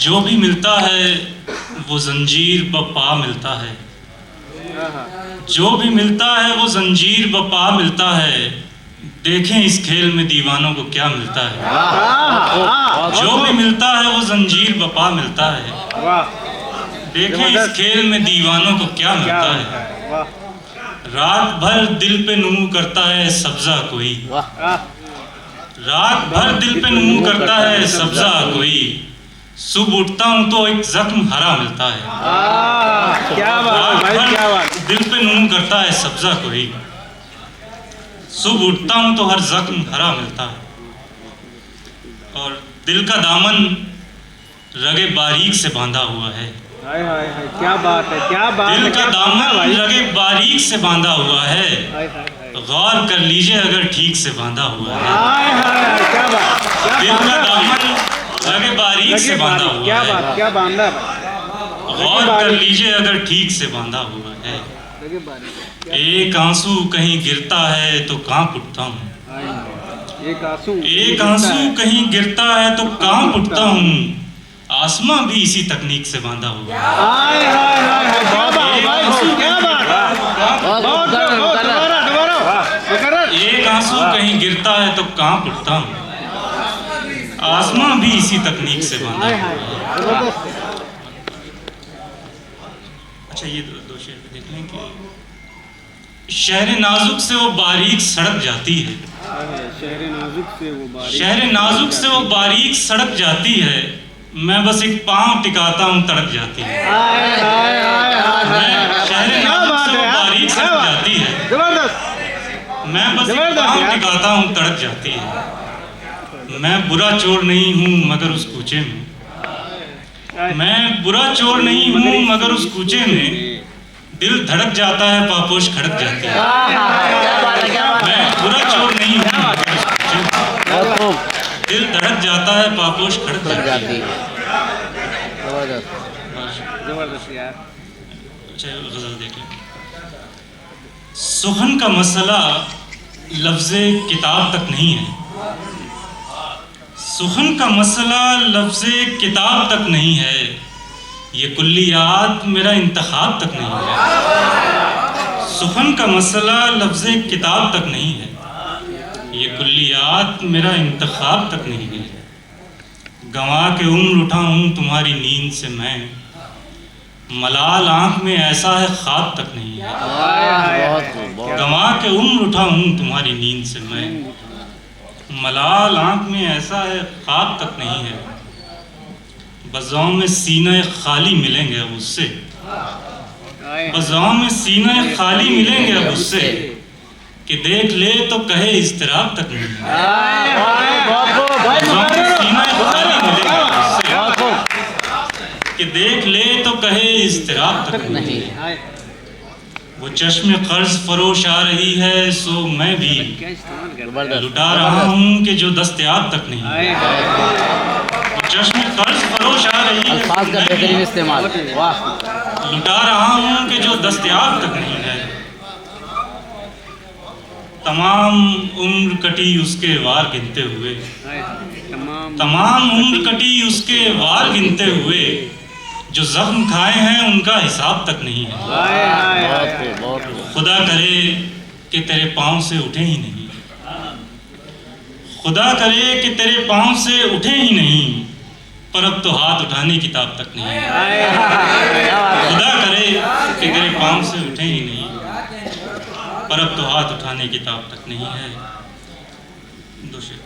जो भी मिलता है वो जंजीर ब पा मिलता है, जो भी मिलता है वो जंजीर ब पा मिलता है। देखें इस खेल में दीवानों को क्या मिलता है। जो भी मिलता है वो जंजीर ब पा मिलता है। देखें इस खेल में दीवानों को क्या मिलता है। रात भर दिल पे नुमू करता है सब्जा कोई, रात भर दिल पे नुमू करता है सब्जा कोई। सुबह उठता हूँ तो एक जख्म हरा मिलता है। क्या बात है भाई, क्या बात। दिल पे नुमू करता है सब्जा कोई। सुबह उठता हूँ तो हर जख्म हरा मिलता है। और दिल का दामन रगे बारीक से बांधा हुआ है। हाय हाय हाय, क्या बात है, क्या बात है। दिल का दामन रगे बारीक से बांधा हुआ है। गौर कर लीजिए अगर ठीक से बांधा हुआ है। हाय हाय, क्या बात। दिल का दामन रगे बारीक से बांधा हुआ क्या है। बात, क्या बांधा है। गौर कर लीजिए अगर ठीक से बांधा हुआ है। एक आंसू कहीं गिरता है तो कांप उठता हूँ। एक आंसू कहीं गिरता है तो कांप उठता हूँ। आसमां भी इसी तकनीक से बांधा हुआ है। हाय हाय हाय, क्या बात भाई, क्या बात। एक आंसू कहीं गिरता है तो कांप उठता हूँ। आसमां भी इसी तकनीक से बांधा हुआ है। अच्छा, ये दो शेर पे देख लें कि शहर नाजुक से वो बारीक सड़क जाती है। शहर नाजुक से वो बारीक, शहर नाजुक से वो बारीक सड़क जाती है। मैं बस एक पांव टिकाता हूँ तड़क जाती है। मैं शहर नाजुक से वो बारीक सड़क जाती है। जबरदस्त। मैं बस एक पांव टिकाता हूँ तड़क जाती है। मैं बुरा चोर नहीं हूँ मगर उस कूचे में, मैं बुरा चोर नहीं हूँ मगर उस कूचे में दिल धड़क जाता है पापोश खड़क जाती है। मैं बुरा चोर नहीं हूँ मगर उस कूचे में दिल धड़क जाता है पापोश खड़क जाती है। जबरदस्त यार। अच्छा, गजल देख लें। सुखन का मसला लफ्ज़े किताब तक नहीं है। सुखन का मसला लफ्ज़े किताब तक नहीं है। ये कुल्लियात मेरा इंतखाब तक नहीं है। सुखन का मसला लफ्ज़े किताब तक नहीं है। ये कुल्लियात मेरा इंतखाब तक नहीं है। गंवा के उम्र उठा हूँ तुम्हारी नींद से मैं, मलाल आँख में ऐसा है ख्वाब तक नहीं है। गंवा के उम्र उठा हूँ तुम्हारी नींद से मैं, मलाल आँख में ऐसा है ख्वाब तक नहीं है। बज़ाओं में सीने खाली मिलेंगे अब उससे, बज़ाओं में सीने खाली मिलेंगे अब उससे कि देख ले तो कहे इज़्तिराब तक नहीं है। बज़ाओं में सीने खाली मिलेंगे अब उससे कि देख ले तो कहे इज़्तिराब तक नहीं है। वो चश्मे कर्ज फरोश आ रही है सो मैं भी लुटा रहा हूँ कि जो दस्तयाब तक नहीं है। वो चश्मे कर्ज फरोश आ रही है अल्फाज का बेहतरीन इस्तेमाल, वाह। लुटा रहा हूँ कि जो दस्तयाब तक नहीं है। तमाम उम्र कटी उसके वार गिनते हुए, तमाम उम्र कटी उसके वार गिनते हुए, जो जख्म खाए हैं उनका हिसाब तक नहीं है। खुदा करे कि तेरे पाँव से उठे ही नहीं, खुदा करे कि तेरे पाँव से उठे ही नहीं, पर अब तो हाथ उठाने की ताब तक नहीं है। खुदा करे कि तेरे पाँव से उठे ही नहीं, पर अब तो हाथ उठाने की ताब तक नहीं है। दो शेर।